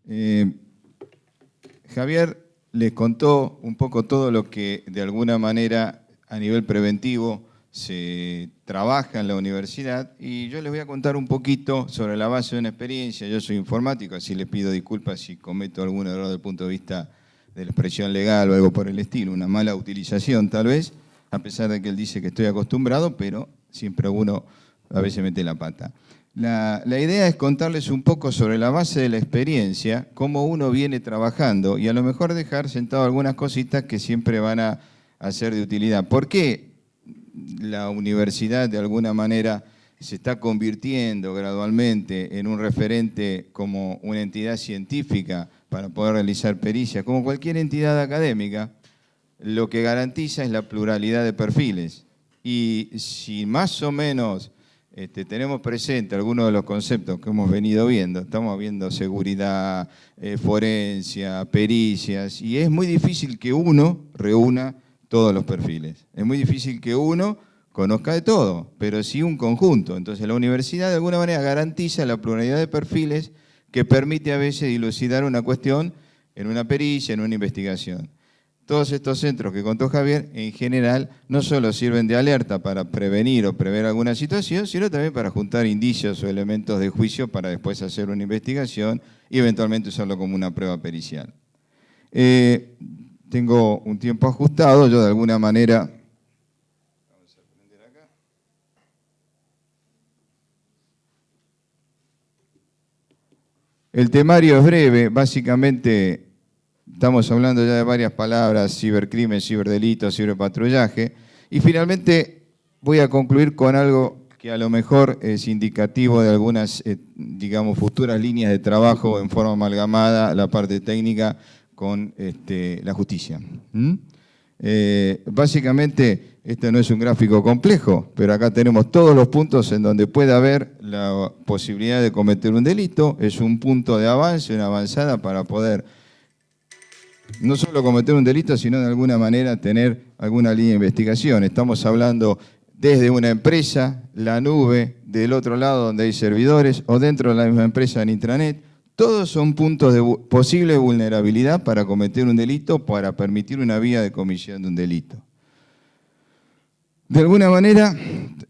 Eh, Javier les contó un poco todo lo que de alguna manera a nivel preventivo se trabaja en la universidad y yo les voy a contar un poquito sobre la base de una experiencia. Yo soy informático, así les pido disculpas si cometo algún error desde el punto de vista de la expresión legal o algo por el estilo, una mala utilización tal vez, a pesar de que él dice que estoy acostumbrado, pero siempre uno a veces mete la pata. La idea es contarles un poco sobre la base de la experiencia, cómo uno viene trabajando y a lo mejor dejar sentado algunas cositas que siempre van a ser de utilidad. ¿Por qué la universidad de alguna manera se está convirtiendo gradualmente en un referente como una entidad científica para poder realizar pericias? Como cualquier entidad académica, lo que garantiza es la pluralidad de perfiles. Y si más o menos tenemos presente algunos de los conceptos que hemos venido viendo, estamos viendo seguridad, forencia, pericias, y es muy difícil que uno reúna todos los perfiles. Es muy difícil que uno conozca de todo, pero sí un conjunto. Entonces la universidad de alguna manera garantiza la pluralidad de perfiles que permite a veces dilucidar una cuestión en una pericia, en una investigación. Todos estos centros que contó Javier, en general, no solo sirven de alerta para prevenir o prever alguna situación, sino también para juntar indicios o elementos de juicio para después hacer una investigación y eventualmente usarlo como una prueba pericial. Tengo un tiempo ajustado, yo de alguna manera... Vamos a prender acá. El temario es breve, básicamente... Estamos hablando ya de varias palabras, cibercrimen, ciberdelito, ciberpatrullaje, y finalmente voy a concluir con algo que a lo mejor es indicativo de algunas, digamos, futuras líneas de trabajo en forma amalgamada, la parte técnica con la justicia. Básicamente, este no es un gráfico complejo, pero acá tenemos todos los puntos en donde puede haber la posibilidad de cometer un delito, es un punto de avance, una avanzada para poder no solo cometer un delito, sino de alguna manera tener alguna línea de investigación. Estamos hablando desde una empresa, la nube, del otro lado donde hay servidores, o dentro de la misma empresa en intranet. Todos son puntos de posible vulnerabilidad para cometer un delito, para permitir una vía de comisión de un delito. De alguna manera,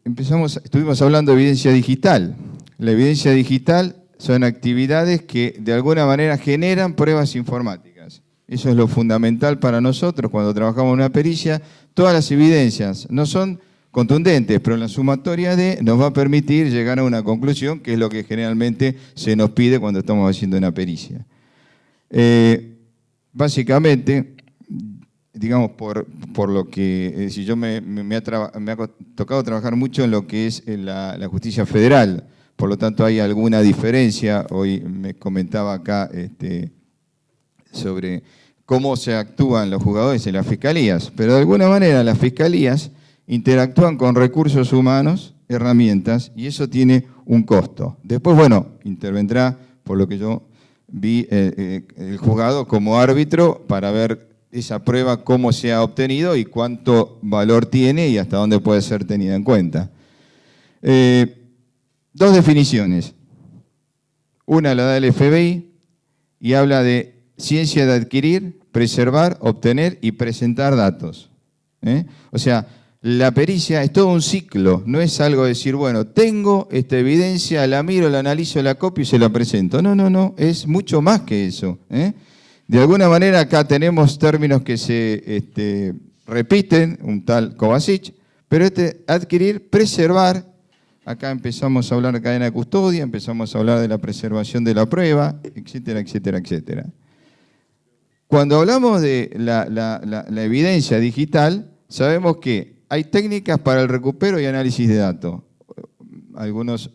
estuvimos hablando de evidencia digital. La evidencia digital son actividades que de alguna manera generan pruebas informáticas. Eso es lo fundamental para nosotros cuando trabajamos en una pericia. Todas las evidencias no son contundentes, pero la sumatoria de nos va a permitir llegar a una conclusión, que es lo que generalmente se nos pide cuando estamos haciendo una pericia. Básicamente, digamos, por lo que si yo me ha tocado trabajar mucho en lo que es la justicia federal, por lo tanto hay alguna diferencia. Hoy me comentaba acá sobre cómo se actúan los juzgadores en las fiscalías, pero de alguna manera las fiscalías interactúan con recursos humanos, herramientas, y eso tiene un costo. Después, bueno, intervendrá, por lo que yo vi, el juzgado como árbitro para ver esa prueba, cómo se ha obtenido y cuánto valor tiene y hasta dónde puede ser tenida en cuenta. Dos definiciones. Una la da el FBI y habla de ciencia de adquirir, preservar, obtener y presentar datos. O sea, la pericia es todo un ciclo, no es algo de decir, bueno, tengo esta evidencia, la miro, la analizo, la copio y se la presento. No, no, no, es mucho más que eso. De alguna manera acá tenemos términos que se repiten, un tal Kovacic, pero adquirir, preservar, acá empezamos a hablar de cadena de custodia, empezamos a hablar de la preservación de la prueba, etcétera, etcétera, etcétera. Cuando hablamos de la evidencia digital, sabemos que hay técnicas para el recupero y análisis de datos. Algunos,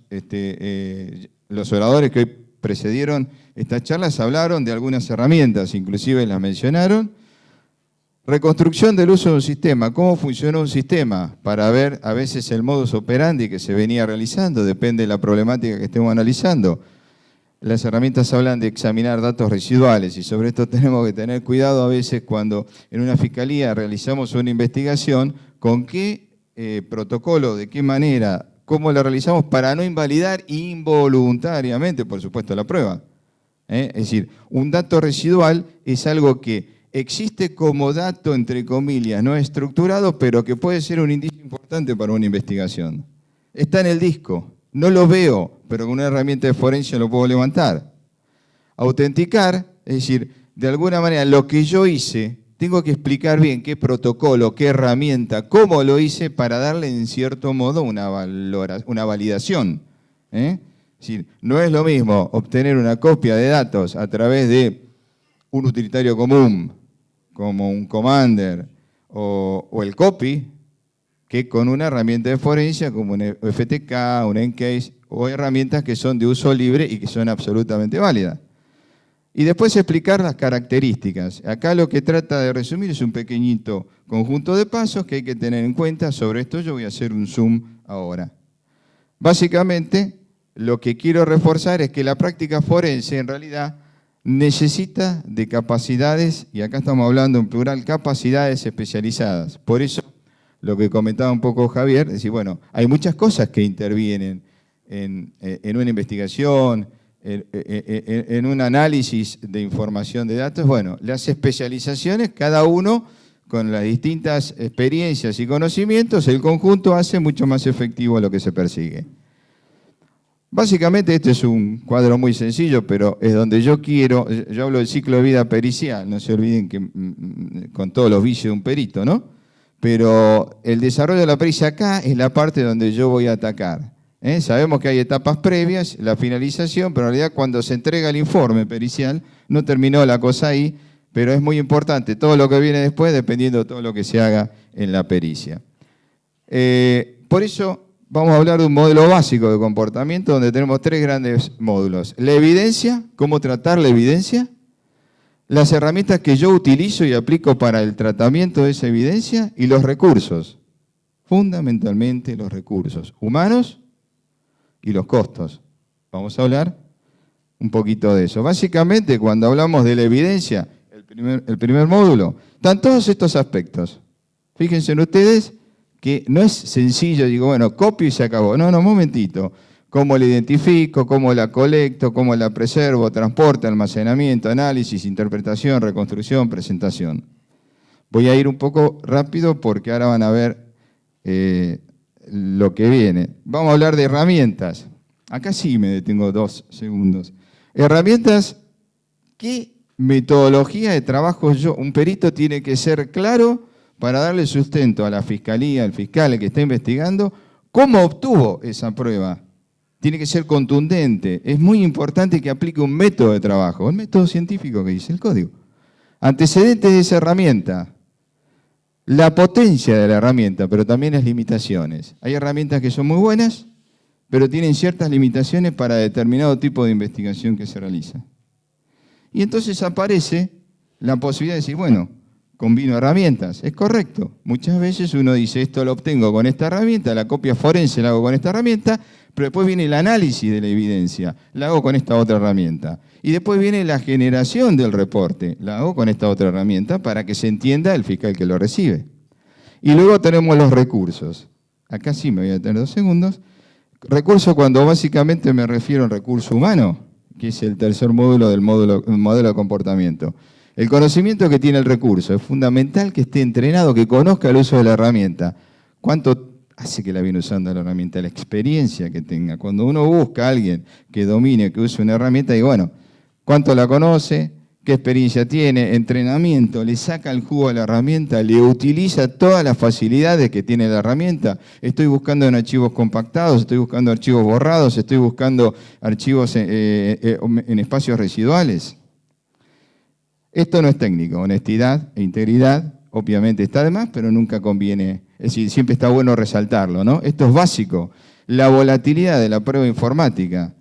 los oradores que hoy precedieron estas charlas hablaron de algunas herramientas, inclusive las mencionaron. Reconstrucción del uso de un sistema. ¿Cómo funciona un sistema? Para ver a veces el modus operandi que se venía realizando, depende de la problemática que estemos analizando. Las herramientas hablan de examinar datos residuales y sobre esto tenemos que tener cuidado a veces cuando en una fiscalía realizamos una investigación, con qué protocolo, de qué manera, cómo la realizamos para no invalidar involuntariamente, por supuesto, la prueba. Es decir, un dato residual es algo que existe como dato, entre comillas, no estructurado, pero que puede ser un indicio importante para una investigación. Está en el disco, no lo veo, pero con una herramienta de forense lo puedo levantar. Autenticar, es decir, de alguna manera lo que yo hice, tengo que explicar bien qué protocolo, qué herramienta, cómo lo hice para darle en cierto modo una validación. Es decir, no es lo mismo obtener una copia de datos a través de un utilitario común, como un Commander o el copy, que con una herramienta de forense como un FTK, un Encase, o herramientas que son de uso libre y que son absolutamente válidas. Y después explicar las características. Acá lo que trata de resumir es un pequeñito conjunto de pasos que hay que tener en cuenta. Sobre esto yo voy a hacer un zoom ahora. Básicamente, lo que quiero reforzar es que la práctica forense en realidad necesita de capacidades, y acá estamos hablando en plural, capacidades especializadas. Por eso, lo que comentaba un poco Javier, es decir, bueno, hay muchas cosas que intervienen en una investigación, en un análisis de información de datos. Bueno, las especializaciones, cada uno con las distintas experiencias y conocimientos, el conjunto hace mucho más efectivo lo que se persigue. Básicamente este es un cuadro muy sencillo, pero es donde yo hablo del ciclo de vida pericial, no se olviden que con todos los vicios de un perito, ¿no? Pero el desarrollo de la pericia acá es la parte donde yo voy a atacar. Sabemos que hay etapas previas, la finalización, pero en realidad cuando se entrega el informe pericial, no terminó la cosa ahí, pero es muy importante todo lo que viene después, dependiendo de todo lo que se haga en la pericia. Por eso vamos a hablar de un modelo básico de comportamiento donde tenemos 3 grandes módulos. La evidencia, cómo tratar la evidencia, las herramientas que yo utilizo y aplico para el tratamiento de esa evidencia y los recursos, fundamentalmente los recursos humanos y los costos. Vamos a hablar un poquito de eso. Básicamente, cuando hablamos de la evidencia, el primer módulo, están todos estos aspectos. Fíjense en ustedes que no es sencillo, digo, bueno, copio y se acabó. No, un momentito. Cómo la identifico, cómo la colecto, cómo la preservo, transporte, almacenamiento, análisis, interpretación, reconstrucción, presentación. Voy a ir un poco rápido porque ahora van a ver lo que viene. Vamos a hablar de herramientas. Acá sí me detengo 2 segundos. Herramientas, ¿qué metodología de trabajo un perito tiene que ser claro para darle sustento a la fiscalía, al fiscal, el que está investigando, cómo obtuvo esa prueba? Tiene que ser contundente. Es muy importante que aplique un método de trabajo, un método científico que dice el código. Antecedentes de esa herramienta. La potencia de la herramienta, pero también las limitaciones. Hay herramientas que son muy buenas, pero tienen ciertas limitaciones para determinado tipo de investigación que se realiza. Y entonces aparece la posibilidad de decir, bueno, combino herramientas. Es correcto. Muchas veces uno dice, esto lo obtengo con esta herramienta, la copia forense la hago con esta herramienta, pero después viene el análisis de la evidencia, la hago con esta otra herramienta. Y después viene la generación del reporte, la hago con esta otra herramienta para que se entienda el fiscal que lo recibe. Y luego tenemos los recursos. Acá sí me voy a tener 2 segundos. Recurso cuando básicamente me refiero al recurso humano, que es el tercer módulo del modelo de comportamiento. El conocimiento que tiene el recurso. Es fundamental que esté entrenado, que conozca el uso de la herramienta. ¿Cuánto hace que la viene usando la herramienta? La experiencia que tenga. Cuando uno busca a alguien que domine, que use una herramienta, digo, bueno, ¿cuánto la conoce? ¿Qué experiencia tiene? Entrenamiento, le saca el jugo a la herramienta, le utiliza todas las facilidades que tiene la herramienta. Estoy buscando en archivos compactados, estoy buscando archivos borrados, estoy buscando archivos en espacios residuales. Esto no es técnico, honestidad e integridad, obviamente está de más, pero nunca conviene, es decir, siempre está bueno resaltarlo, ¿no? Esto es básico. La volatilidad de la prueba informática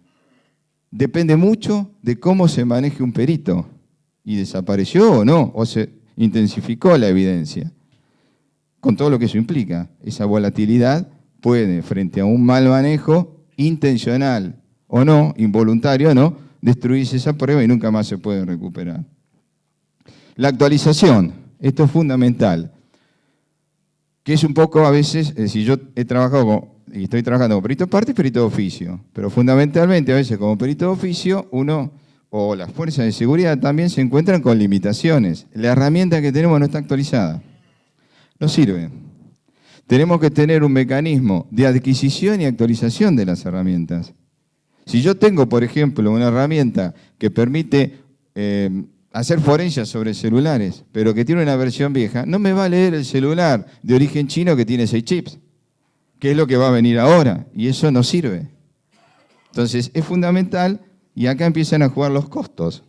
depende mucho de cómo se maneje un perito. ¿Y desapareció o no? ¿O se intensificó la evidencia? Con todo lo que eso implica. Esa volatilidad puede, frente a un mal manejo, intencional o no, involuntario o no, destruirse esa prueba y nunca más se puede recuperar. La actualización, esto es fundamental, que es un poco a veces, es decir, yo he trabajado y estoy trabajando como perito de parte y perito de oficio, pero fundamentalmente a veces como perito de oficio uno o las fuerzas de seguridad también se encuentran con limitaciones. La herramienta que tenemos no está actualizada. No sirve. Tenemos que tener un mecanismo de adquisición y actualización de las herramientas. Si yo tengo, por ejemplo, una herramienta que permite hacer forenses sobre celulares, pero que tiene una versión vieja, no me va a leer el celular de origen chino que tiene 6 chips, que es lo que va a venir ahora, y eso no sirve. Entonces, es fundamental, y acá empiezan a jugar los costos.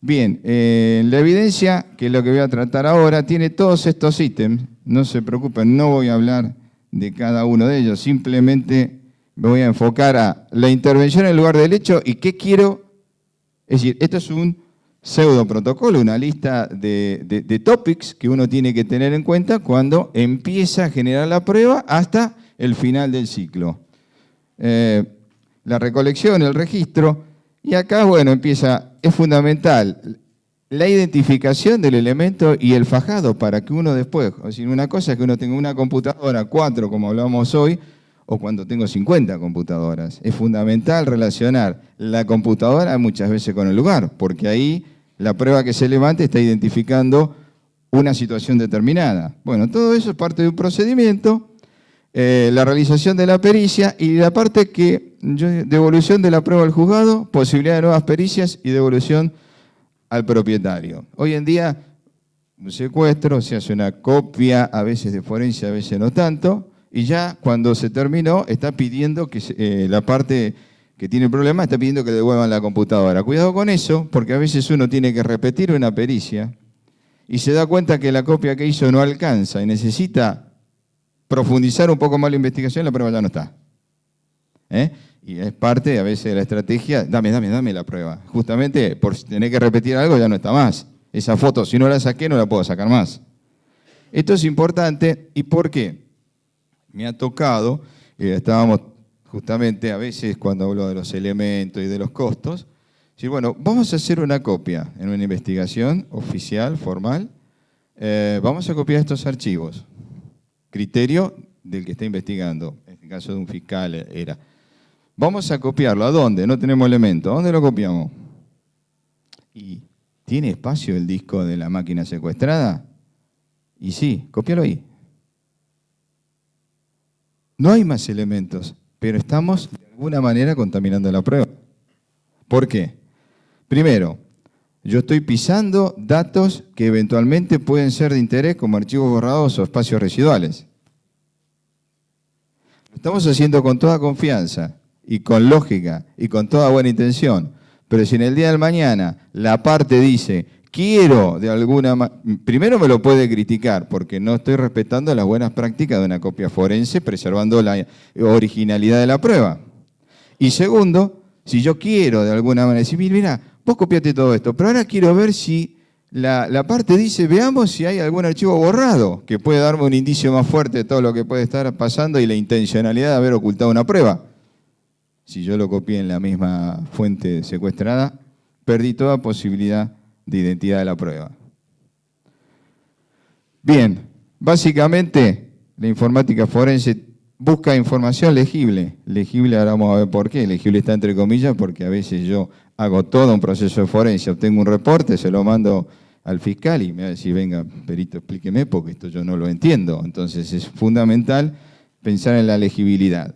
Bien, la evidencia, que es lo que voy a tratar ahora, tiene todos estos ítems. No se preocupen, no voy a hablar de cada uno de ellos, simplemente me voy a enfocar a la intervención en lugar del hecho y qué quiero. Es decir, esto es un pseudo protocolo, una lista de topics que uno tiene que tener en cuenta cuando empieza a generar la prueba hasta el final del ciclo. La recolección, el registro, y acá, bueno, es fundamental la identificación del elemento y el fajado para que uno después, es decir, una cosa es que uno tenga una computadora, 4 como hablábamos hoy, o cuando tengo 50 computadoras. Es fundamental relacionar la computadora muchas veces con el lugar, porque ahí la prueba que se levante está identificando una situación determinada. Bueno, todo eso es parte de un procedimiento, la realización de la pericia y la parte devolución de la prueba al juzgado, posibilidad de nuevas pericias y devolución al propietario. Hoy en día, un secuestro, se hace una copia, a veces de forense, a veces no tanto, y ya cuando se terminó, está pidiendo que la parte que tiene el problema está pidiendo que devuelvan la computadora. Cuidado con eso, porque a veces uno tiene que repetir una pericia y se da cuenta que la copia que hizo no alcanza y necesita profundizar un poco más la investigación, la prueba ya no está. Y es parte a veces de la estrategia, dame la prueba. Justamente por tener que repetir algo ya no está más. Esa foto, si no la saqué, no la puedo sacar más. Esto es importante, ¿y por qué? Me ha tocado, estábamos justamente a veces cuando hablo de los elementos y de los costos, decir, bueno, vamos a hacer una copia en una investigación oficial, formal, vamos a copiar estos archivos. Criterio del que está investigando, en el caso de un fiscal era. Vamos a copiarlo, ¿a dónde? No tenemos elementos, ¿a dónde lo copiamos? ¿Y tiene espacio el disco de la máquina secuestrada? Y sí, cópialo ahí. No hay más elementos, pero estamos de alguna manera contaminando la prueba. ¿Por qué? Primero, yo estoy pisando datos que eventualmente pueden ser de interés como archivos borrados o espacios residuales. Lo estamos haciendo con toda confianza y con lógica y con toda buena intención, pero si en el día de mañana la parte dice, quiero de alguna manera, primero me lo puede criticar porque no estoy respetando las buenas prácticas de una copia forense preservando la originalidad de la prueba. Y segundo, si yo quiero de alguna manera decir, mira, vos copiaste todo esto, pero ahora quiero ver si la parte dice, veamos si hay algún archivo borrado que puede darme un indicio más fuerte de todo lo que puede estar pasando y la intencionalidad de haber ocultado una prueba. Si yo lo copié en la misma fuente secuestrada, perdí toda posibilidad de identidad de la prueba. Bien, básicamente la informática forense busca información legible. Legible, ahora vamos a ver por qué. Legible está entre comillas porque a veces yo hago todo un proceso de forense, obtengo un reporte, se lo mando al fiscal y me va a decir, venga, perito, explíqueme porque esto yo no lo entiendo. Entonces es fundamental pensar en la legibilidad.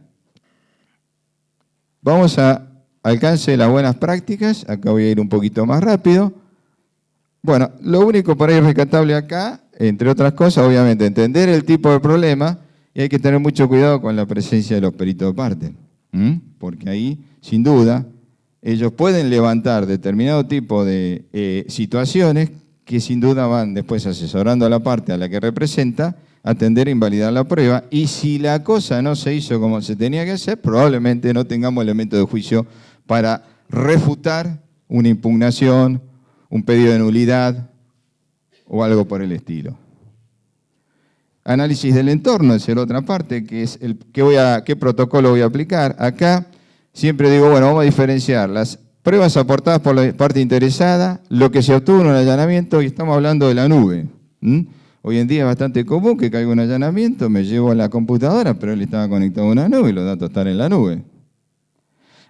Vamos a alcance de las buenas prácticas. Acá voy a ir un poquito más rápido. Bueno, lo único por ahí rescatable acá, entre otras cosas, obviamente, entender el tipo de problema y hay que tener mucho cuidado con la presencia de los peritos de parte. Porque ahí, sin duda, ellos pueden levantar determinado tipo de situaciones que sin duda van después asesorando a la parte a la que representa, atender a invalidar la prueba, y si la cosa no se hizo como se tenía que hacer, probablemente no tengamos elementos de juicio para refutar una impugnación, un pedido de nulidad o algo por el estilo. Análisis del entorno es la otra parte, que es qué protocolo voy a aplicar. Acá siempre digo, bueno, vamos a diferenciar las pruebas aportadas por la parte interesada, lo que se obtuvo en un allanamiento, y estamos hablando de la nube. Hoy en día es bastante común que caiga un allanamiento, me llevo a la computadora, pero él estaba conectado a una nube y los datos están en la nube.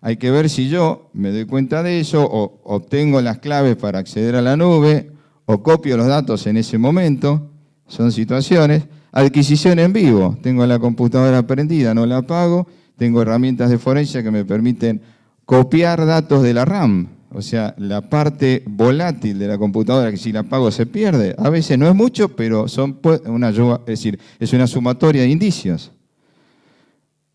Hay que ver si yo me doy cuenta de eso, o obtengo las claves para acceder a la nube, o copio los datos en ese momento. Son situaciones. Adquisición en vivo. Tengo la computadora prendida, no la apago. Tengo herramientas de forense que me permiten copiar datos de la RAM. O sea, la parte volátil de la computadora, que si la apago se pierde. A veces no es mucho, pero son una ayuda, es decir, es una sumatoria de indicios.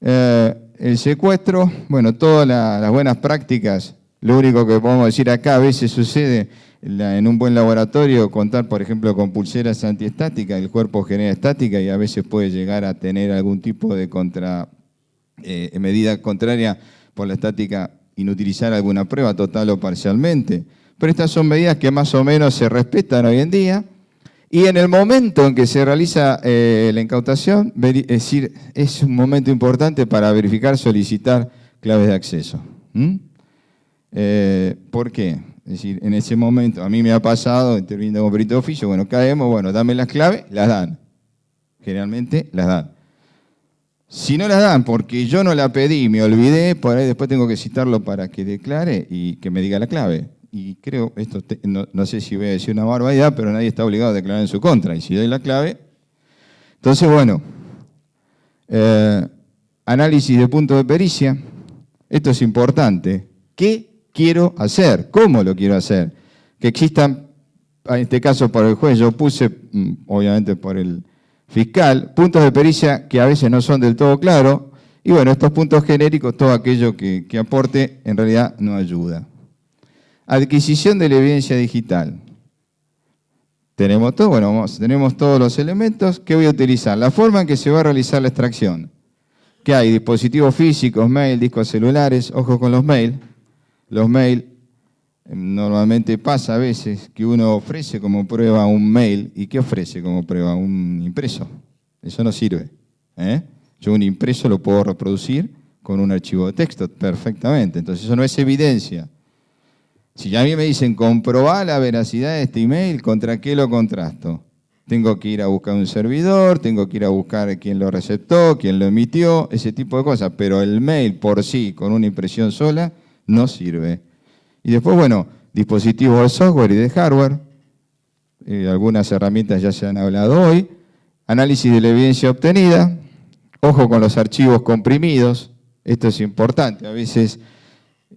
El secuestro, bueno, todas las buenas prácticas, lo único que podemos decir acá, a veces sucede en un buen laboratorio, contar, por ejemplo, con pulseras antiestáticas, el cuerpo genera estática y a veces puede llegar a tener algún tipo de medida contraria por la estática, inutilizar alguna prueba total o parcialmente. Pero estas son medidas que más o menos se respetan hoy en día. Y en el momento en que se realiza la incautación, es decir, es un momento importante para verificar, solicitar claves de acceso. ¿Por qué? Es decir, en ese momento, a mí me ha pasado, interviniendo como perito de oficio, bueno, caemos, bueno, dame las claves, las dan. Generalmente las dan. Si no las dan porque yo no la pedí, me olvidé, por ahí después tengo que citarlo para que declare y que me diga la clave. Y creo, esto no sé si voy a decir una barbaridad, pero nadie está obligado a declarar en su contra. Y si doy la clave, entonces, bueno, análisis de punto de pericia. Esto es importante. ¿Qué quiero hacer? ¿Cómo lo quiero hacer? Que existan, en este caso por el juez, yo puse, obviamente por el fiscal, puntos de pericia que a veces no son del todo claros. Y bueno, estos puntos genéricos, todo aquello que aporte, en realidad no ayuda. Adquisición de la evidencia digital. Tenemos todo, bueno, tenemos todos los elementos. ¿Qué voy a utilizar? La forma en que se va a realizar la extracción. ¿Qué hay? Dispositivos físicos, mail, discos celulares. Ojo con los mail. Los mail, normalmente pasa a veces que uno ofrece como prueba un mail. ¿Y qué ofrece como prueba? Un impreso. Eso no sirve. Yo un impreso lo puedo reproducir con un archivo de texto perfectamente. Entonces eso no es evidencia. Si a mí me dicen, comprobar la veracidad de este email, ¿contra qué lo contrasto? Tengo que ir a buscar un servidor, tengo que ir a buscar quién lo receptó, quién lo emitió, ese tipo de cosas. Pero el mail por sí, con una impresión sola, no sirve. Y después, bueno, dispositivos de software y de hardware. Algunas herramientas ya se han hablado hoy. Análisis de la evidencia obtenida. Ojo con los archivos comprimidos. Esto es importante. A veces,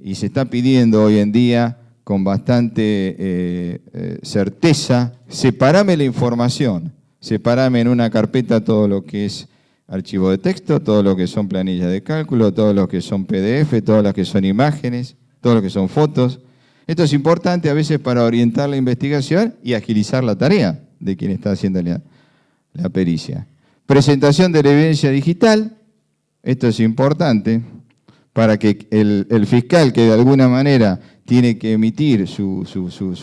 y se está pidiendo hoy en día, con bastante certeza, separame la información, separame en una carpeta todo lo que es archivo de texto, todo lo que son planillas de cálculo, todo lo que son PDF, todo lo que son imágenes, todo lo que son fotos. Esto es importante a veces para orientar la investigación y agilizar la tarea de quien está haciendo la pericia. Presentación de la evidencia digital, esto es importante para que el fiscal, que de alguna manera tiene que emitir su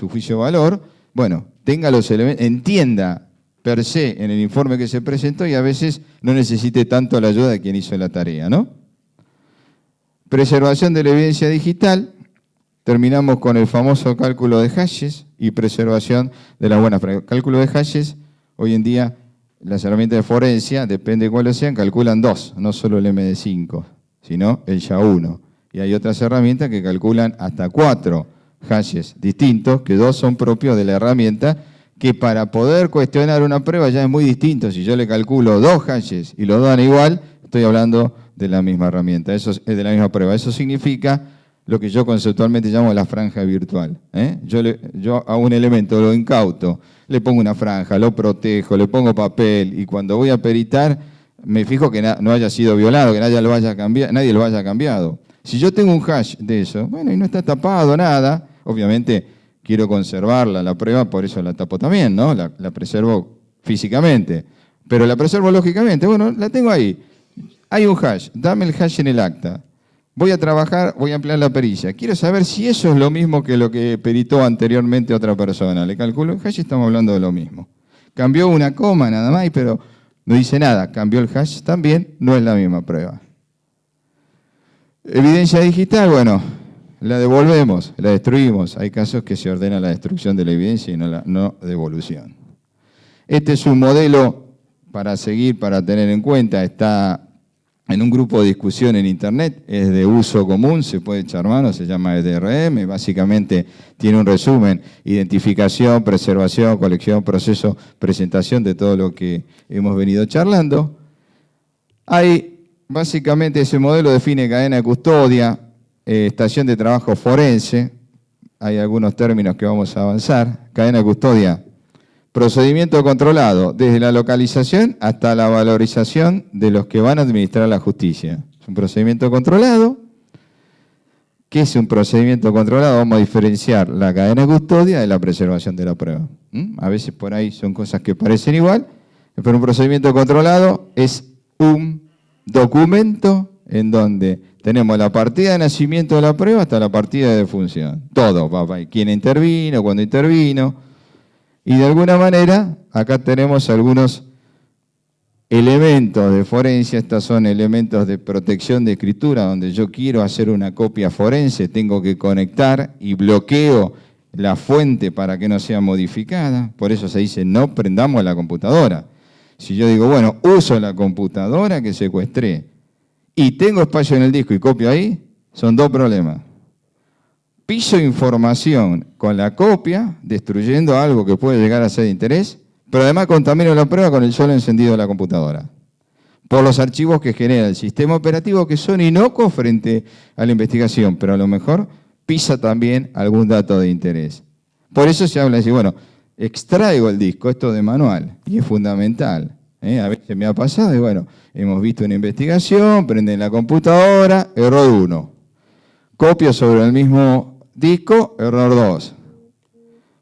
juicio de valor, bueno, tenga los elementos, entienda per se en el informe que se presentó y a veces no necesite tanto la ayuda de quien hizo la tarea, ¿no? Preservación de la evidencia digital, terminamos con el famoso cálculo de hashes y preservación de las buenas prácticas. Cálculo de hashes, hoy en día las herramientas de forencia, depende de cuáles sean, calculan 2, no solo el MD5, sino el SHA-1. Y hay otras herramientas que calculan hasta 4 hashes distintos, que 2 son propios de la herramienta, que para poder cuestionar una prueba ya es muy distinto. Si yo le calculo 2 hashes y los dan igual, estoy hablando de la misma herramienta, eso es de la misma prueba. Eso significa lo que yo conceptualmente llamo la franja virtual. Yo a un elemento lo incauto, le pongo una franja, lo protejo, le pongo papel, y cuando voy a peritar me fijo que no haya sido violado, que nadie lo haya cambiado. Si yo tengo un hash de eso, bueno, y no está tapado nada, obviamente quiero conservarla, la prueba, por eso la tapo también, ¿no? La preservo físicamente, pero la preservo lógicamente. Bueno, la tengo ahí. Hay un hash, dame el hash en el acta. Voy a trabajar, voy a emplear la pericia. Quiero saber si eso es lo mismo que lo que peritó anteriormente otra persona. Le calculo el hash y estamos hablando de lo mismo. Cambió una coma nada más, pero no dice nada. Cambió el hash también, no es la misma prueba. Evidencia digital, bueno, la devolvemos, la destruimos. Hay casos que se ordena la destrucción de la evidencia y no la no devolución. Este es un modelo para seguir, para tener en cuenta. Está en un grupo de discusión en Internet, es de uso común, se puede echar mano, se llama DRM, básicamente tiene un resumen: identificación, preservación, colección, proceso, presentación de todo lo que hemos venido charlando. Básicamente ese modelo define cadena de custodia, estación de trabajo forense, hay algunos términos que vamos a avanzar. Cadena de custodia: procedimiento controlado, desde la localización hasta la valorización de los que van a administrar la justicia. Es un procedimiento controlado. ¿Qué es un procedimiento controlado? Vamos a diferenciar la cadena de custodia de la preservación de la prueba. A veces por ahí son cosas que parecen igual, pero un procedimiento controlado es un documento en donde tenemos la partida de nacimiento de la prueba hasta la partida de defunción. Todo, papá. Quién intervino, cuándo intervino. Y de alguna manera, acá tenemos algunos elementos de forencia. Estos son elementos de protección de escritura, donde yo quiero hacer una copia forense, tengo que conectar y bloqueo la fuente para que no sea modificada. Por eso se dice, no prendamos la computadora. Si yo digo, bueno, uso la computadora que secuestré y tengo espacio en el disco y copio ahí, son dos problemas. Piso información con la copia, destruyendo algo que puede llegar a ser de interés, pero además contamino la prueba con el solo encendido de la computadora, por los archivos que genera el sistema operativo, que son inocuos frente a la investigación, pero a lo mejor pisa también algún dato de interés. Por eso se habla de, bueno, extraigo el disco, esto de manual, y es fundamental. A veces me ha pasado, y bueno, hemos visto una investigación, prenden la computadora, error 1. Copio sobre el mismo disco, error 2.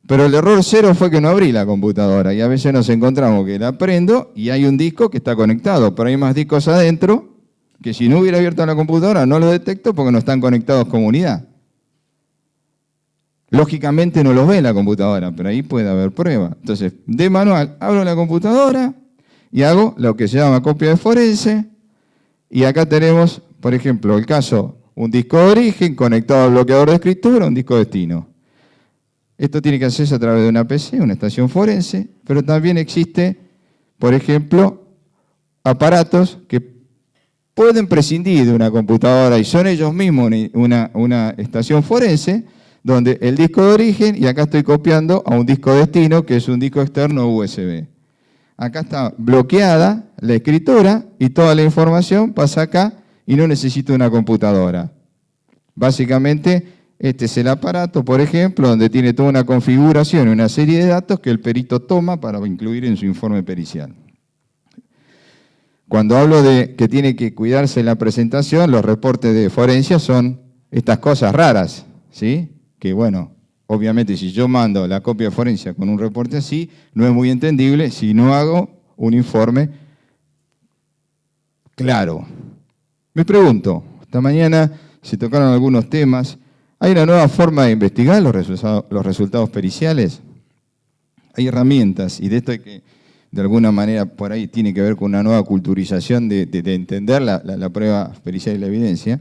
Pero el error 0 fue que no abrí la computadora, y a veces nos encontramos que la prendo y hay un disco que está conectado, pero hay más discos adentro que si no hubiera abierto la computadora no lo detecto porque no están conectados como unidad. Lógicamente no los ve la computadora, pero ahí puede haber prueba. Entonces, de manual, abro la computadora y hago lo que se llama copia de forense. Y acá tenemos, por ejemplo, el caso, un disco de origen conectado al bloqueador de escritura, un disco destino. Esto tiene que hacerse a través de una PC, una estación forense, pero también existe, por ejemplo, aparatos que pueden prescindir de una computadora y son ellos mismos una estación forense, donde el disco de origen, y acá estoy copiando a un disco destino, que es un disco externo USB. Acá está bloqueada la escritura y toda la información pasa acá y no necesito una computadora. Básicamente, este es el aparato, por ejemplo, donde tiene toda una configuración y una serie de datos que el perito toma para incluir en su informe pericial. Cuando hablo de que tiene que cuidarse la presentación, los reportes de forencia son estas cosas raras, ¿sí? Que bueno, obviamente si yo mando la copia de forencia con un reporte así, no es muy entendible si no hago un informe claro. Me pregunto, esta mañana se tocaron algunos temas. ¿Hay una nueva forma de investigar los resultados periciales? Hay herramientas, y de esto hay que, de alguna manera, por ahí tiene que ver con una nueva culturización de entender la prueba pericial y la evidencia,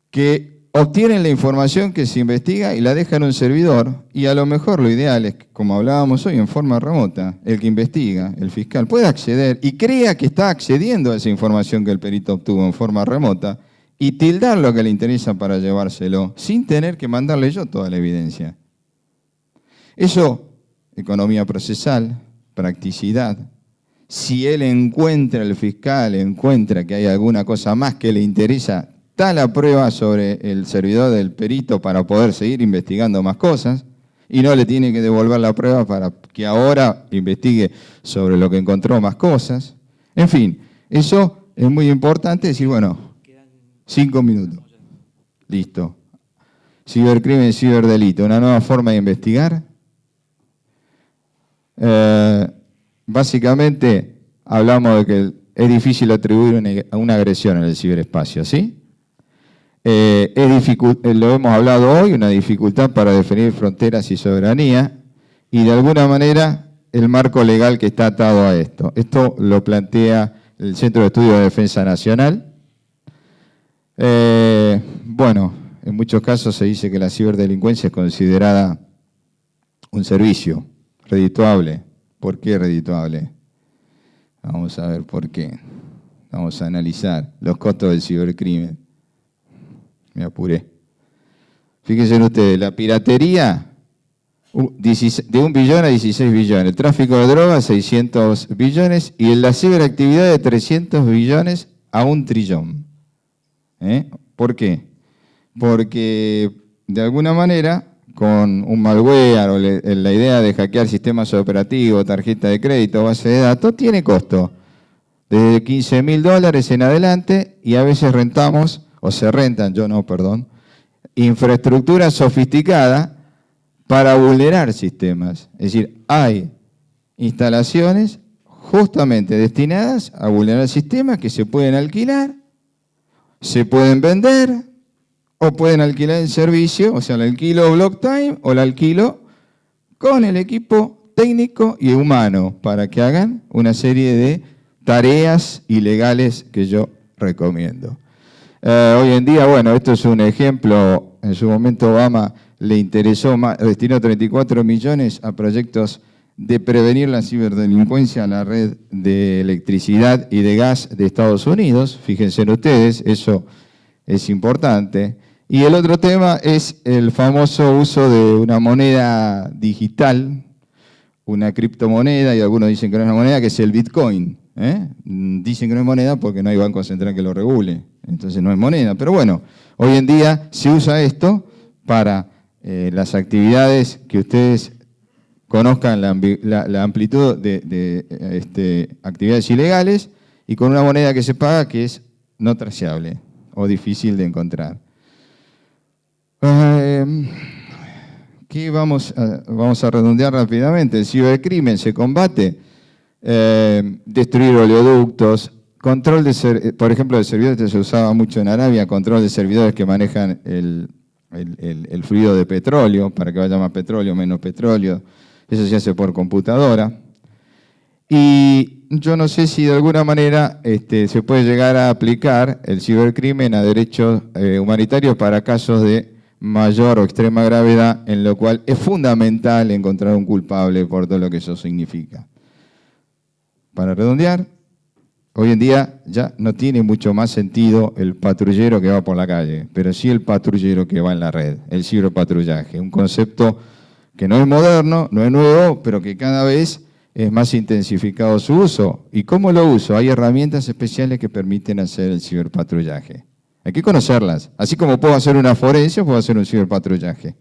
que obtienen la información que se investiga y la dejan en un servidor, y a lo mejor lo ideal es, como hablábamos hoy, en forma remota, el que investiga, el fiscal, puede acceder y crea que está accediendo a esa información que el perito obtuvo en forma remota, y tildar lo que le interesa para llevárselo, sin tener que mandarle yo toda la evidencia. Eso, economía procesal, practicidad. Si él encuentra, el fiscal encuentra que hay alguna cosa más que le interesa, da la prueba sobre el servidor del perito para poder seguir investigando más cosas, y no le tiene que devolver la prueba para que ahora investigue sobre lo que encontró más cosas. En fin, eso es muy importante decir, bueno, 5 minutos. Listo. Cibercrimen, ciberdelito. Una nueva forma de investigar. Básicamente, hablamos de que es difícil atribuir una agresión en el ciberespacio, ¿sí? Lo hemos hablado hoy, una dificultad para definir fronteras y soberanía, y de alguna manera el marco legal que está atado a esto. Esto lo plantea el Centro de Estudios de Defensa Nacional. Bueno, en muchos casos se dice que la ciberdelincuencia es considerada un servicio redituable. ¿Por qué redituable? Vamos a ver por qué. Vamos a analizar los costos del cibercrimen. Me apuré. Fíjense ustedes, la piratería de 1 billón a 16 billones, el tráfico de drogas 600 billones y la ciberactividad de 300 billones a 1 trillón. ¿Por qué? Porque de alguna manera con un malware o la idea de hackear sistemas operativos, tarjeta de crédito, base de datos, tiene costo. Desde $15.000 en adelante y a veces rentamos, o se rentan, yo no, perdón, infraestructura sofisticada para vulnerar sistemas. Es decir, hay instalaciones justamente destinadas a vulnerar sistemas que se pueden alquilar, se pueden vender o pueden alquilar el servicio, o sea, el alquilo block time o el alquilo con el equipo técnico y humano para que hagan una serie de tareas ilegales que yo recomiendo. Hoy en día, bueno, esto es un ejemplo, en su momento Obama le interesó, destinó 34 millones a proyectos de prevenir la ciberdelincuencia a la red de electricidad y de gas de Estados Unidos. Fíjense en ustedes, eso es importante. Y el otro tema es el famoso uso de una moneda digital, una criptomoneda, y algunos dicen que no es una moneda, que es el Bitcoin. Dicen que no es moneda porque no hay banco central que lo regule, entonces no es moneda. Pero bueno, hoy en día se usa esto para las actividades que ustedes conozcan la amplitud de actividades ilegales y con una moneda que se paga que es no traceable o difícil de encontrar. Aquí vamos a redondear rápidamente. El cibercrimen se combate destruir oleoductos, control de, por ejemplo, de servidores, que se usaba mucho en Arabia, control de servidores que manejan el fluido de petróleo, para que vaya más petróleo, menos petróleo. Eso se hace por computadora. Y yo no sé si de alguna manera se puede llegar a aplicar el cibercrimen a derechos humanitarios para casos de mayor o extrema gravedad, en lo cual es fundamental encontrar un culpable por todo lo que eso significa. Para redondear, hoy en día ya no tiene mucho más sentido el patrullero que va por la calle, pero sí el patrullero que va en la red, el ciberpatrullaje, un concepto que no es moderno, no es nuevo, pero que cada vez es más intensificado su uso. ¿Y cómo lo uso? Hay herramientas especiales que permiten hacer el ciberpatrullaje. Hay que conocerlas. Así como puedo hacer una forense, puedo hacer un ciberpatrullaje.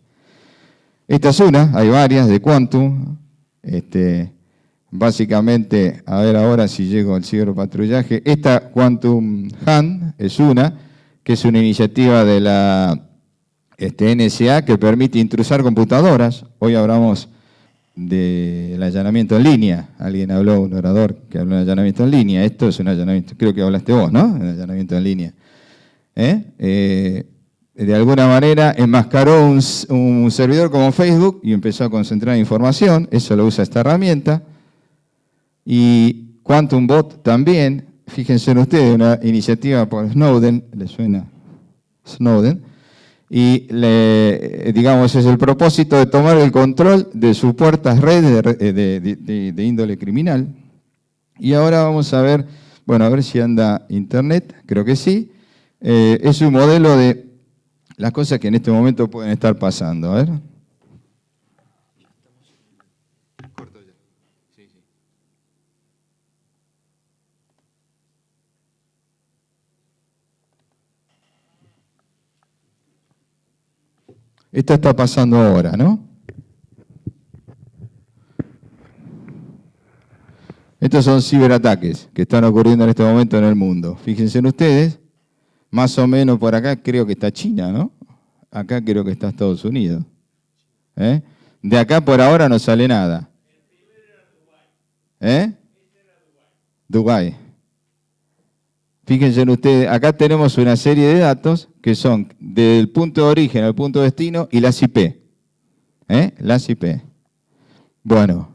Esta es una, hay varias, de Quantum. Básicamente, a ver ahora si llego al ciberpatrullaje. Esta Quantum Hand es una, que es una iniciativa de la NSA que permite intrusar computadoras. Hoy hablamos del allanamiento en línea. Alguien habló, un orador que habló de allanamiento en línea. Esto es un allanamiento, creo que hablaste vos, ¿no? El allanamiento en línea. De alguna manera enmascaró un servidor como Facebook y empezó a concentrar información. Eso lo usa esta herramienta. Y Quantum Bot también, fíjense en ustedes, una iniciativa por Snowden, ¿le suena? Snowden. Y digamos, es el propósito de tomar el control de supuestas redes de índole criminal. Y ahora vamos a ver, bueno, a ver si anda internet, creo que sí. Es un modelo de las cosas que en este momento pueden estar pasando. A ver. Esto está pasando ahora, ¿no? Estos son ciberataques que están ocurriendo en este momento en el mundo. Fíjense en ustedes, más o menos por acá creo que está China, ¿no? Acá creo que está Estados Unidos. De acá por ahora no sale nada. Dubái. Fíjense en ustedes, acá tenemos una serie de datos que son del punto de origen al punto de destino y las IP. Las IP. Bueno.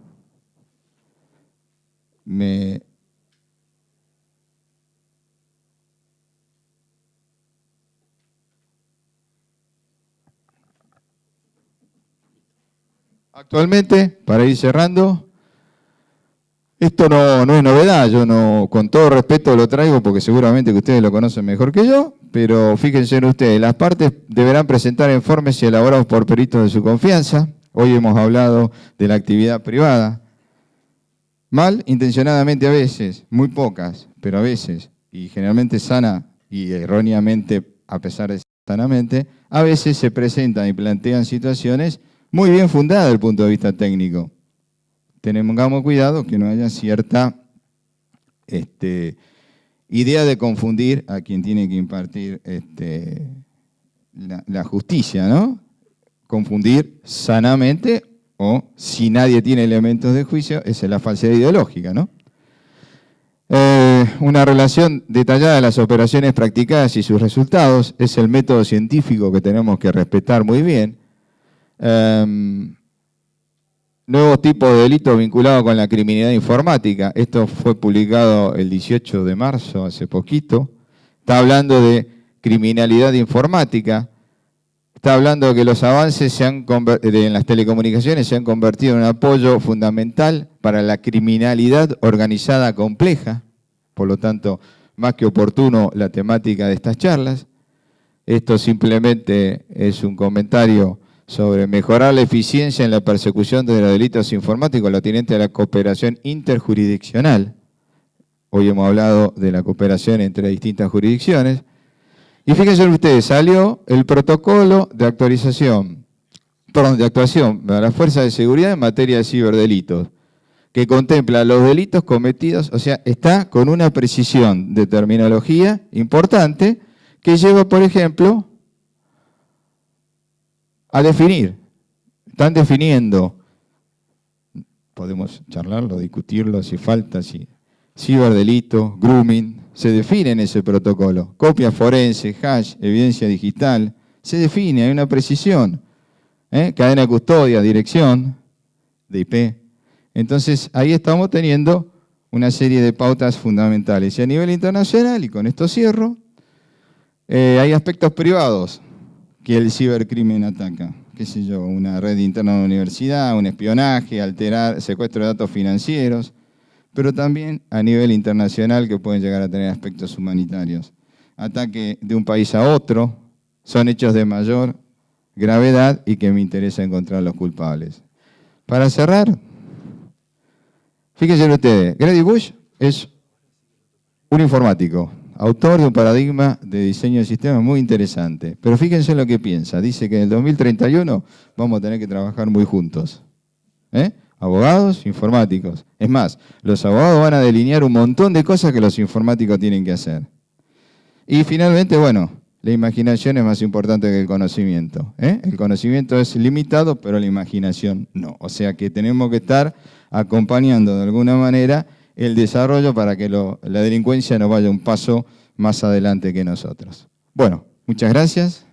Actualmente, para ir cerrando, Esto no es novedad, yo no, con todo respeto lo traigo porque seguramente que ustedes lo conocen mejor que yo, pero fíjense en ustedes, las partes deberán presentar informes elaborados por peritos de su confianza. Hoy hemos hablado de la actividad privada. Mal intencionadamente a veces, muy pocas, pero a veces, y generalmente sana y erróneamente, a pesar de ser sanamente, a veces se presentan y plantean situaciones muy bien fundadas desde el punto de vista técnico. Tengamos cuidado que no haya cierta idea de confundir a quien tiene que impartir la justicia, ¿no? Confundir sanamente o si nadie tiene elementos de juicio, esa es la falsedad ideológica, ¿no? Una relación detallada de las operaciones practicadas y sus resultados es el método científico que tenemos que respetar muy bien. Nuevos tipos de delitos vinculados con la criminalidad informática. Esto fue publicado el 18 de marzo, hace poquito. Está hablando de criminalidad informática. Está hablando de que los avances en las telecomunicaciones se han convertido en un apoyo fundamental para la criminalidad organizada compleja. Por lo tanto, más que oportuno la temática de estas charlas. Esto simplemente es un comentario sobre mejorar la eficiencia en la persecución de los delitos informáticos, lo tendiente a la cooperación interjurisdiccional. Hoy hemos hablado de la cooperación entre distintas jurisdicciones. Y fíjense ustedes, salió el protocolo de actuación de las fuerzas de seguridad en materia de ciberdelitos, que contempla los delitos cometidos, o sea, está con una precisión de terminología importante que lleva, por ejemplo, a definir. Están definiendo, podemos charlarlo, discutirlo, si falta, si ciberdelito, grooming, se define en ese protocolo. Copia forense, hash, evidencia digital, se define, hay una precisión. Cadena de custodia, dirección de IP. Entonces, ahí estamos teniendo una serie de pautas fundamentales. Y a nivel internacional, y con esto cierro, hay aspectos privados que el cibercrimen ataca. Qué sé yo, una red interna de una universidad, un espionaje, secuestro de datos financieros, pero también a nivel internacional que pueden llegar a tener aspectos humanitarios. Ataque de un país a otro, son hechos de mayor gravedad y que me interesa encontrar los culpables. Para cerrar, fíjense ustedes, Grady Bush es un informático, autor de un paradigma de diseño de sistemas muy interesante. Pero fíjense lo que piensa. Dice que en el 2031 vamos a tener que trabajar muy juntos. Abogados, informáticos. Es más, los abogados van a delinear un montón de cosas que los informáticos tienen que hacer. Y finalmente, bueno, la imaginación es más importante que el conocimiento. El conocimiento es limitado, pero la imaginación no. O sea que tenemos que estar acompañando de alguna manera el desarrollo para que la delincuencia no vaya un paso más adelante que nosotros. Bueno, muchas gracias.